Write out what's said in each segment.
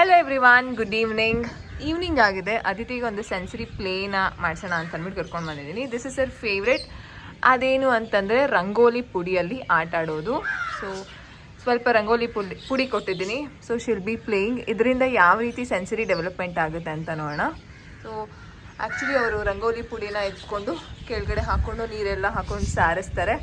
Hello everyone, good evening ಆಗಿದೆ. ಅದಿತಿಗೆ ಒಂದು sensory ಪ್ಲೇನ ಮಾಡಿಸೋಣ ಅಂತ ಅಂದ್ಬಿಟ್ಟು ಕರ್ಕೊಂಡು ಬಂದಿದ್ದೀನಿ. This is sir favourite. ಅದೇನು ಅಂತಂದರೆ ರಂಗೋಲಿ ಪುಡಿಯಲ್ಲಿ ಆಟ ಆಡೋದು. ಸೊ ಸ್ವಲ್ಪ ರಂಗೋಲಿ ಪುಡಿ ಕೊಟ್ಟಿದ್ದೀನಿ. So she'll be playing. ಇದರಿಂದ ಯಾವ ರೀತಿ ಸೆನ್ಸರಿ ಡೆವಲಪ್ಮೆಂಟ್ ಆಗುತ್ತೆ ಅಂತ ನೋಡೋಣ. ಸೊ ಆ್ಯಕ್ಚುಲಿ ಅವರು ರಂಗೋಲಿ ಪುಡಿನ ಎತ್ಕೊಂಡು ಕೆಳಗಡೆ ಹಾಕ್ಕೊಂಡು ನೀರೆಲ್ಲ ಹಾಕ್ಕೊಂಡು ಸಾರಿಸ್ತಾರೆ.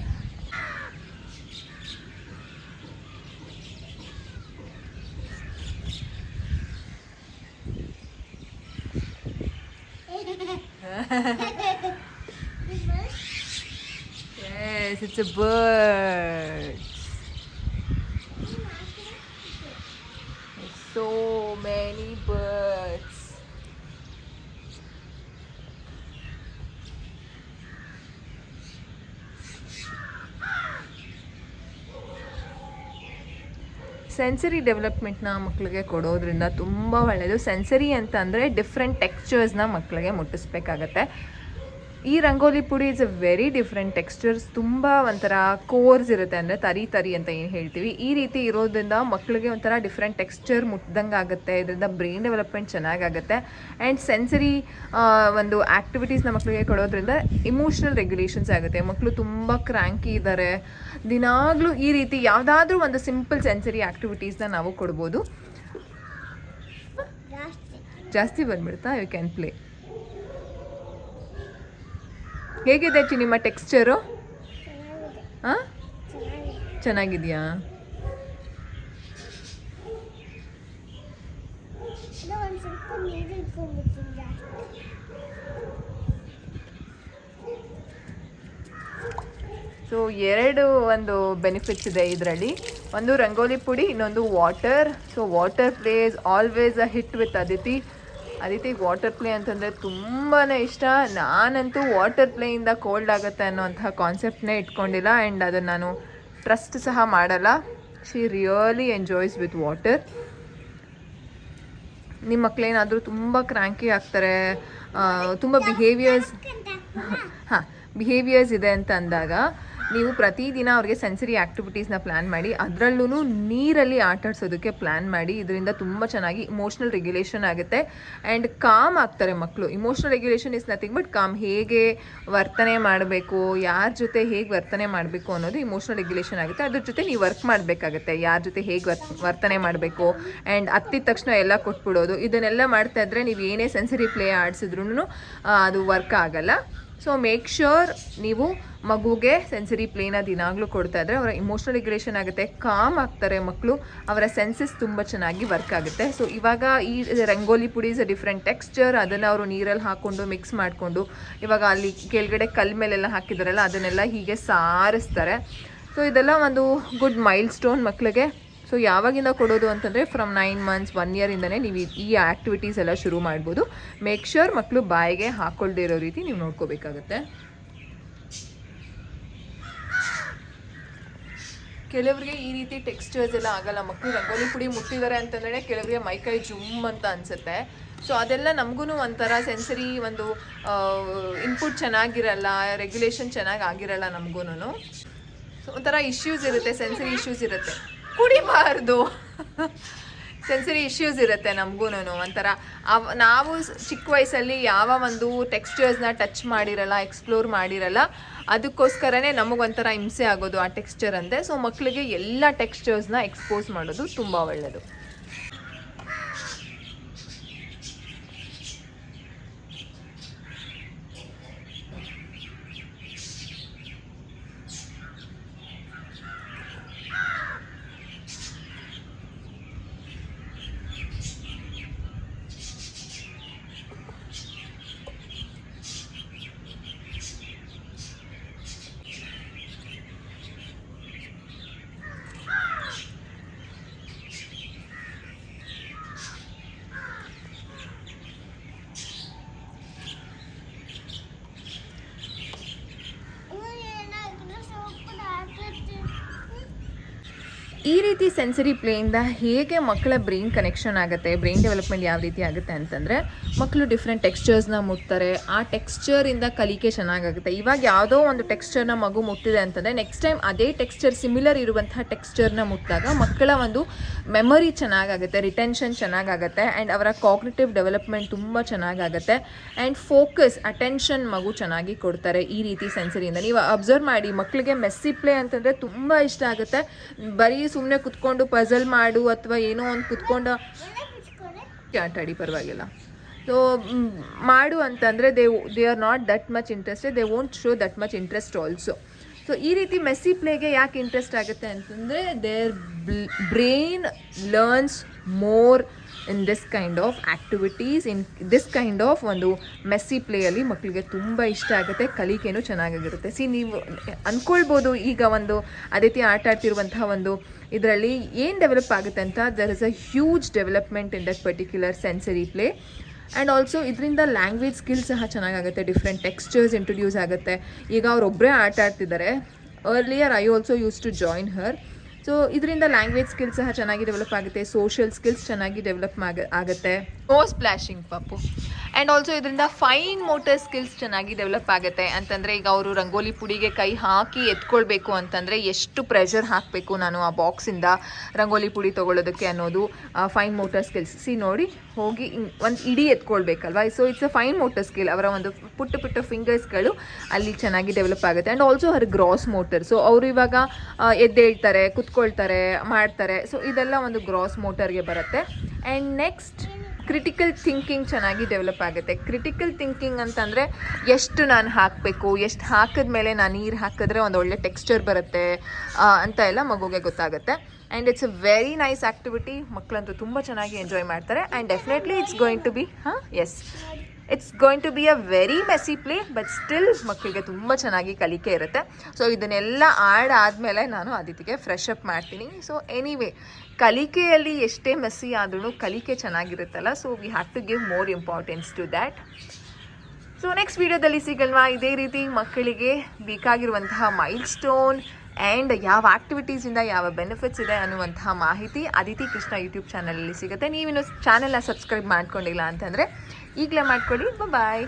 Yes, it's a bird. There's so many birds. Sensory ಡೆವಲಪ್ಮೆಂಟ್ನ ಮಕ್ಕಳಿಗೆ ಕೊಡೋದ್ರಿಂದ ತುಂಬ ಒಳ್ಳೆಯದು. ಸೆನ್ಸರಿ ಅಂತ ಅಂದರೆ ಡಿಫ್ರೆಂಟ್ ಟೆಕ್ಸ್ಚರ್ಸ್ನ ಮಕ್ಕಳಿಗೆ ಮುಟ್ಟಿಸ್ಬೇಕಾಗತ್ತೆ. ಈ ರಂಗೋಲಿ ಪುಡಿ is a very different textures. ತುಂಬ ಒಂಥರ ಕೋರ್ಸ್ ಇರುತ್ತೆ, ಅಂದರೆ ತರಿ ಅಂತ ಏನು ಹೇಳ್ತೀವಿ. ಈ ರೀತಿ ಇರೋದ್ರಿಂದ ಮಕ್ಕಳಿಗೆ ಒಂಥರ ಡಿಫ್ರೆಂಟ್ ಟೆಕ್ಸ್ಚರ್ ಮುಟ್ದಂಗೆ ಆಗುತ್ತೆ. ಇದರಿಂದ ಬ್ರೈನ್ ಡೆವಲಪ್ಮೆಂಟ್ ಚೆನ್ನಾಗಾಗುತ್ತೆ. ಆ್ಯಂಡ್ ಸೆನ್ಸರಿ ಒಂದು ಆ್ಯಕ್ಟಿವಿಟೀಸ್ನ ಮಕ್ಕಳಿಗೆ ಕೊಡೋದ್ರಿಂದ ಇಮೋಷ್ನಲ್ ರೆಗ್ಯುಲೇಷನ್ಸ್ ಆಗುತ್ತೆ. ಮಕ್ಕಳು ತುಂಬ ಕ್ರ್ಯಾಂಕಿ ಇದ್ದಾರೆ, ದಿನಾಗಲೂ ಈ ರೀತಿ ಯಾವುದಾದ್ರೂ ಒಂದು ಸಿಂಪಲ್ ಸೆನ್ಸರಿ ಆ್ಯಕ್ಟಿವಿಟೀಸ್ನ ನಾವು ಕೊಡ್ಬೋದು. ಜಾಸ್ತಿ ಬಂದ್ಬಿಡ್ತಾ? You can play. ಹೇಗಿದೆ ನಿಮ್ಮ ಟೆಕ್ಸ್ಚರು? ಹಾಂ, ಚೆನ್ನಾಗಿದೆಯಾ? ಸೊ ಎರಡು ಒಂದು ಬೆನಿಫಿಟ್ಸ್ ಇದೆ ಇದರಲ್ಲಿ. ಒಂದು ರಂಗೋಲಿ ಪುಡಿ, ಇನ್ನೊಂದು water. So water play is always a hit with ಅದಿತಿಗೆ ವಾಟರ್ ಪ್ಲೇ ಅಂತಂದರೆ ತುಂಬಾ ಇಷ್ಟ. ನಾನಂತೂ ವಾಟರ್ ಪ್ಲೇಯಿಂದ ಕೋಲ್ಡ್ ಆಗುತ್ತೆ ಅನ್ನೋಂಥ ಕಾನ್ಸೆಪ್ಟ್ನೇ ಇಟ್ಕೊಂಡಿಲ್ಲ. ಆ್ಯಂಡ್ ಅದನ್ನು ನಾನು ಟ್ರಸ್ಟ್ ಸಹ ಮಾಡಲ್ಲ. She really enjoys with water. ನಿಮ್ಮ ಮಕ್ಕಳೇನಾದರೂ ತುಂಬ ಕ್ರ್ಯಾಂಕಿ ಆಗ್ತಾರೆ, ತುಂಬ ಬಿಹೇವಿಯರ್ಸ್ ಇದೆ ಅಂತ ಅಂದಾಗ ನೀವು ಪ್ರತಿದಿನ ಅವ್ರಿಗೆ ಸೆನ್ಸರಿ ಆ್ಯಕ್ಟಿವಿಟೀಸ್ನ ಪ್ಲ್ಯಾನ್ ಮಾಡಿ, ಅದರಲ್ಲೂ ನೀರಲ್ಲಿ ಆಟಾಡ್ಸೋದಕ್ಕೆ ಪ್ಲ್ಯಾನ್ ಮಾಡಿ. ಇದರಿಂದ ತುಂಬ ಚೆನ್ನಾಗಿ ಇಮೋಷ್ನಲ್ ರೆಗ್ಯುಲೇಷನ್ ಆಗುತ್ತೆ ಆ್ಯಂಡ್ ಕಾಮ್ ಆಗ್ತಾರೆ ಮಕ್ಕಳು. Emotional regulation is nothing but com. ಹೇಗೆ ವರ್ತನೆ ಮಾಡಬೇಕು, ಯಾರ ಜೊತೆ ಹೇಗೆ ವರ್ತನೆ ಮಾಡಬೇಕು ಅನ್ನೋದು ಇಮೋಷ್ನಲ್ ರೆಗ್ಯುಲೇಷನ್ ಆಗುತ್ತೆ. ಅದ್ರ ಜೊತೆ ನೀವು ವರ್ಕ್ ಮಾಡಬೇಕಾಗತ್ತೆ, ಯಾರ ಜೊತೆ ಹೇಗೆ ವರ್ತನೆ ಮಾಡಬೇಕು. ಆ್ಯಂಡ್ ಹತ್ತಿದ ತಕ್ಷಣ ಎಲ್ಲ ಕೊಟ್ಬಿಡೋದು, ಇದನ್ನೆಲ್ಲ ಮಾಡ್ತಾ ಇದ್ದರೆ ನೀವು ಏನೇ ಸೆನ್ಸರಿ ಪ್ಲೇ ಆಡಿಸಿದ್ರೂ ಅದು ವರ್ಕ್ ಆಗಲ್ಲ. ಸೊ ಮೇಕ್ ಶ್ಯೂರ್ ನೀವು ಮಗುಗೆ ಸೆನ್ಸರಿ ಪ್ಲೇನ ದಿನಾಗಲೂ ಕೊಡ್ತಾ ಇದ್ದರೆ ಅವರ ಇಮೋಷ್ನಲ್ ರೆಗ್ಯುಲೇಷನ್ ಆಗುತ್ತೆ, ಕಾಮ್ ಆಗ್ತಾರೆ ಮಕ್ಕಳು, ಅವರ ಸೆನ್ಸಸ್ ತುಂಬ ಚೆನ್ನಾಗಿ ವರ್ಕ್ ಆಗುತ್ತೆ. ಸೊ ಇವಾಗ ಈ ರಂಗೋಲಿ ಪುಡಿ ಇಸ್ ಅ ಡಿಫ್ರೆಂಟ್ ಟೆಕ್ಸ್ಚರ್. ಅದನ್ನು ಅವರು ನೀರಲ್ಲಿ ಹಾಕ್ಕೊಂಡು ಮಿಕ್ಸ್ ಮಾಡಿಕೊಂಡು, ಇವಾಗ ಅಲ್ಲಿ ಕೆಳಗಡೆ ಕಲ್ ಮೇಲೆಲ್ಲ ಹಾಕಿದಾರಲ್ಲ ಅದನ್ನೆಲ್ಲ ಹೀಗೆ ಸಾರಿಸ್ತಾರೆ. ಸೊ ಇದೆಲ್ಲ ಒಂದು ಗುಡ್ ಮೈಲ್ ಸ್ಟೋನ್ ಮಕ್ಕಳಿಗೆ. ಸೊ ಯಾವಾಗಿಂದ ಕೊಡೋದು ಅಂತಂದರೆ ಫ್ರಮ್ 9 months 1 year ನೀವು ಈ ಆ್ಯಕ್ಟಿವಿಟೀಸ್ ಎಲ್ಲ ಶುರು ಮಾಡ್ಬೋದು. ಮೇಕ್ ಶ್ಯೂರ್ ಮಕ್ಕಳು ಬಾಯಿಗೆ ಹಾಕ್ಕೊಳ್ದೇ ಇರೋ ರೀತಿ ನೀವು ನೋಡ್ಕೋಬೇಕಾಗತ್ತೆ. ಕೆಲವರಿಗೆ ಈ ರೀತಿ ಟೆಕ್ಸ್ಚರ್ಸ್ ಎಲ್ಲ ಆಗಲ್ಲ. ಮಕ್ಕಳು ರಂಗೋಲಿ ಪುಡಿ ಮುಟ್ಟಿದ್ದಾರೆ ಅಂತಂದರೆ ಕೆಲವರಿಗೆ ಮೈಕೈ ಜುಮ್ ಅಂತ ಅನಿಸುತ್ತೆ. ಸೊ ಅದೆಲ್ಲ ನಮಗೂ ಒಂಥರ ಸೆನ್ಸರಿ ಒಂದು ಇನ್ಪುಟ್ ಚೆನ್ನಾಗಿರಲ್ಲ, ರೆಗ್ಯುಲೇಷನ್ ಚೆನ್ನಾಗಿ ಆಗಿರಲ್ಲ ನಮಗೂ. ಸೊ ಒಂಥರ ಇಶ್ಯೂಸ್ ಇರುತ್ತೆ, ಸೆನ್ಸರಿ ಇಶ್ಯೂಸ್ ಇರುತ್ತೆ. ಕುಡಿಬಾರ್ದು ಸೆನ್ಸರಿ ಇಶ್ಯೂಸ್ ಇರುತ್ತೆ ನಮಗೂ. ಒಂಥರ ನಾವು ಚಿಕ್ಕ ವಯಸ್ಸಲ್ಲಿ ಯಾವ ಒಂದು ಟೆಕ್ಸ್ಚರ್ಸ್ನ ಟಚ್ ಮಾಡಿರಲ್ಲ, ಎಕ್ಸ್ಪ್ಲೋರ್ ಮಾಡಿರಲ್ಲ. ಅದಕ್ಕೋಸ್ಕರನೇ ನಮಗೊಂಥರ ಹಿಂಸೆ ಆಗೋದು ಆ ಟೆಕ್ಸ್ಚರ್ ಅಂತೆ. ಸೊ ಮಕ್ಕಳಿಗೆ ಎಲ್ಲ ಟೆಕ್ಸ್ಚರ್ಸ್ನ ಎಕ್ಸ್ಪೋಸ್ ಮಾಡೋದು ತುಂಬ ಒಳ್ಳೆಯದು. ಈ ರೀತಿ ಸೆನ್ಸರಿ ಪ್ಲೇಯಿಂದ ಹೇಗೆ ಮಕ್ಕಳ ಬ್ರೈನ್ ಕನೆಕ್ಷನ್ ಆಗುತ್ತೆ, ಬ್ರೈನ್ ಡೆವಲಪ್ಮೆಂಟ್ ಯಾವ ರೀತಿ ಆಗುತ್ತೆ ಅಂತಂದರೆ, ಮಕ್ಕಳು ಡಿಫ್ರೆಂಟ್ ಟೆಕ್ಸ್ಚರ್ಸ್ನ ಮುಟ್ತಾರೆ, ಆ ಟೆಕ್ಸ್ಚರಿಂದ ಕಲಿಕೆ ಚೆನ್ನಾಗಾಗುತ್ತೆ. ಇವಾಗ ಯಾವುದೋ ಒಂದು ಟೆಕ್ಸ್ಚರ್ನ ಮಗು ಮುಟ್ಟಿದೆ ಅಂತಂದರೆ ನೆಕ್ಸ್ಟ್ ಟೈಮ್ ಅದೇ ಟೆಕ್ಸ್ಚರ್ ಸಿಮಿಲರ್ ಇರುವಂತಹ ಟೆಕ್ಸ್ಚರ್ನ ಮುಟ್ಟಿದಾಗ ಮಕ್ಕಳ ಒಂದು ಮೆಮೊರಿ ಚೆನ್ನಾಗಾಗುತ್ತೆ, ರಿಟೆನ್ಷನ್ ಚೆನ್ನಾಗಾಗುತ್ತೆ, ಆ್ಯಂಡ್ ಅವರ ಕಾಗ್ನಿಟಿವ್ ಡೆವಲಪ್ಮೆಂಟ್ ತುಂಬ ಚೆನ್ನಾಗಾಗುತ್ತೆ, ಆ್ಯಂಡ್ ಫೋಕಸ್ ಅಟೆನ್ಷನ್ ಮಗು ಚೆನ್ನಾಗಿ ಕೊಡ್ತಾರೆ ಈ ರೀತಿ ಸೆನ್ಸರಿಯಿಂದ. ನೀವು ಅಬ್ಸರ್ವ್ ಮಾಡಿ, ಮಕ್ಕಳಿಗೆ ಮೆಸ್ಸಿ ಪ್ಲೇ ಅಂತಂದರೆ ತುಂಬ ಇಷ್ಟ ಆಗುತ್ತೆ. ಬರೀ ಸುಮ್ಮನೆ ಕುತ್ಕೊಂಡು ಪಜಲ್ ಮಾಡು ಅಥವಾ ಏನೋ ಒಂದು ಕುತ್ಕೊಂಡು ಆಟಾಡಿ ಪರವಾಗಿಲ್ಲ, ಸೊ ಮಾಡು ಅಂತಂದರೆ they are not that much interested, they won't show that much interest also. So ಈ ರೀತಿ ಮೆಸ್ಸಿ ಪ್ಲೇಗೆ ಯಾಕೆ ಇಂಟ್ರೆಸ್ಟ್ ಆಗುತ್ತೆ ಅಂತಂದರೆ, their brain learns more in this kind of activities, in this kind of ಒಂದು ಮೆಸ್ಸಿ ಪ್ಲೇಯಲ್ಲಿ ಮಕ್ಕಳಿಗೆ ತುಂಬ ಇಷ್ಟ ಆಗುತ್ತೆ, ಕಲಿಕೆನೂ ಚೆನ್ನಾಗಿರುತ್ತೆ. ನೀವು ಅಂದ್ಕೊಳ್ಬೋದು ಈಗ ಒಂದು ಅದೇ ರೀತಿ ಆಟ ಆಡ್ತಿರುವಂತಹ ಒಂದು ಇದರಲ್ಲಿ ಏನು ಡೆವಲಪ್ ಆಗುತ್ತೆ ಅಂತ. There is a huge development in that particular sensory play. And also ಇದರಿಂದ ಲ್ಯಾಂಗ್ವೇಜ್ ಸ್ಕಿಲ್ ಸಹ ಚೆನ್ನಾಗಾಗುತ್ತೆ, ಡಿಫ್ರೆಂಟ್ ಟೆಕ್ಸ್ಚರ್ಸ್ ಇಂಟ್ರೊಡ್ಯೂಸ್ ಆಗುತ್ತೆ. ಈಗ ಅವರೊಬ್ಬರೇ ಆಟ ಆಡ್ತಿದ್ದಾರೆ, earlier I also use to join her. So ಇದರಿಂದ ಲ್ಯಾಂಗ್ವೇಜ್ ಸ್ಕಿಲ್ಸ್ ಸಹ ಚೆನ್ನಾಗಿ ಡೆವಲಪ್ ಆಗುತ್ತೆ, ಸೋಷಿಯಲ್ ಸ್ಕಿಲ್ಸ್ ಚೆನ್ನಾಗಿ ಡೆವಲಪ್ ಆಗುತ್ತೆ. ನೋ ಸ್ಪ್ಲಾಶಿಂಗ್ ಪಾಪು. ಆ್ಯಂಡ್ ಆಲ್ಸೋ ಇದರಿಂದ ಫೈನ್ ಮೋಟರ್ ಸ್ಕಿಲ್ಸ್ ಚೆನ್ನಾಗಿ ಡೆವಲಪ್ ಆಗುತ್ತೆ. ಅಂತಂದರೆ ಈಗ ಅವರು ರಂಗೋಲಿ ಪುಡಿಗೆ ಕೈ ಹಾಕಿ ಎತ್ಕೊಳ್ಬೇಕು ಅಂತಂದರೆ ಎಷ್ಟು ಪ್ರೆಷರ್ ಹಾಕಬೇಕು ನಾನು ಆ ಬಾಕ್ಸಿಂದ ರಂಗೋಲಿ ಪುಡಿ ತೊಗೊಳ್ಳೋದಕ್ಕೆ ಅನ್ನೋದು ಫೈನ್ ಮೋಟರ್ ಸ್ಕಿಲ್ಸ್. ನೋಡಿ ಹೋಗಿ ಒಂದು ಇಡೀ ಎತ್ಕೊಳ್ಬೇಕಲ್ವ, so it's a fine motor skill. ಅವರ ಒಂದು ಪುಟ್ಟ ಪುಟ್ಟ ಫಿಂಗರ್ಸ್ಗಳು ಅಲ್ಲಿ ಚೆನ್ನಾಗಿ ಡೆವಲಪ್ ಆಗುತ್ತೆ. And also her gross motor. So ಅವರು ಇವಾಗ ಎದ್ದೇಳ್ತಾರೆ, ಕುತ್ಕೊಳ್ತಾರೆ, ಮಾಡ್ತಾರೆ. ಸೊ ಇದೆಲ್ಲ ಒಂದು ಗ್ರಾಸ್ ಮೋಟರ್ಗೆ ಬರುತ್ತೆ. ಆ್ಯಂಡ್ ನೆಕ್ಸ್ಟ್ ಕ್ರಿಟಿಕಲ್ ಥಿಂಕಿಂಗ್ ಚೆನ್ನಾಗಿ ಡೆವಲಪ್ ಆಗುತ್ತೆ. ಕ್ರಿಟಿಕಲ್ ಥಿಂಕಿಂಗ್ ಅಂತಂದರೆ ಎಷ್ಟು ನಾನು ಹಾಕಬೇಕು, ಎಷ್ಟು ಹಾಕಿದ್ಮೇಲೆ ನಾನು ನೀರು ಹಾಕಿದ್ರೆ ಒಂದು ಒಳ್ಳೆ ಟೆಕ್ಸ್ಚರ್ ಬರುತ್ತೆ ಅಂತ ಎಲ್ಲ ಮಗುಗೆ ಗೊತ್ತಾಗುತ್ತೆ. And it's a very nice activity. ಮಕ್ಕಳಂತೂ ತುಂಬ ಚೆನ್ನಾಗಿ ಎಂಜಾಯ್ ಮಾಡ್ತಾರೆ. And definitely it's going to be it's going to be a very messy play, but still ಮಕ್ಕಳಿಗೆ ತುಂಬ ಚೆನ್ನಾಗಿ ಕಲಿಕೆ ಇರುತ್ತೆ. ಸೊ ಇದನ್ನೆಲ್ಲ ಆಡಾದಮೇಲೆ ನಾನು ಆದಿತಿಗೆ ಫ್ರೆಶ್ ಅಪ್ ಮಾಡ್ತೀನಿ. ಸೊ ಎನಿವೇ, ಕಲಿಕೆಯಲ್ಲಿ ಎಷ್ಟೇ ಮೆಸ್ಸಿ ಆದ್ರೂ ಕಲಿಕೆ ಚೆನ್ನಾಗಿರುತ್ತಲ್ಲ, so we have to give more importance to that. So next ವೀಡಿಯೋದಲ್ಲಿ ಸಿಗಲ್ವಾ ಇದೇ ರೀತಿ ಮಕ್ಕಳಿಗೆ ಬೇಕಾಗಿರುವಂತಹ ಮೈಲ್ ಸ್ಟೋನ್ ಆ್ಯಂಡ್ ಯಾವ ಆ್ಯಕ್ಟಿವಿಟೀಸಿಂದ ಯಾವ ಬೆನಿಫಿಟ್ಸ್ ಇದೆ ಅನ್ನುವಂತಹ ಮಾಹಿತಿ ಅದಿತಿ ಕೃಷ್ಣ ಯೂಟ್ಯೂಬ್ ಚಾನಲಲ್ಲಿ ಸಿಗುತ್ತೆ. ನೀವಿನ್ನು ಚಾನಲ್ನ ಸಬ್ಸ್ಕ್ರೈಬ್ ಮಾಡ್ಕೊಂಡಿಲ್ಲ ಅಂತಂದರೆ ಈಗಲೇ ಮಾಡ್ಕೊಳ್ಳಿ. ಬಾಯ್.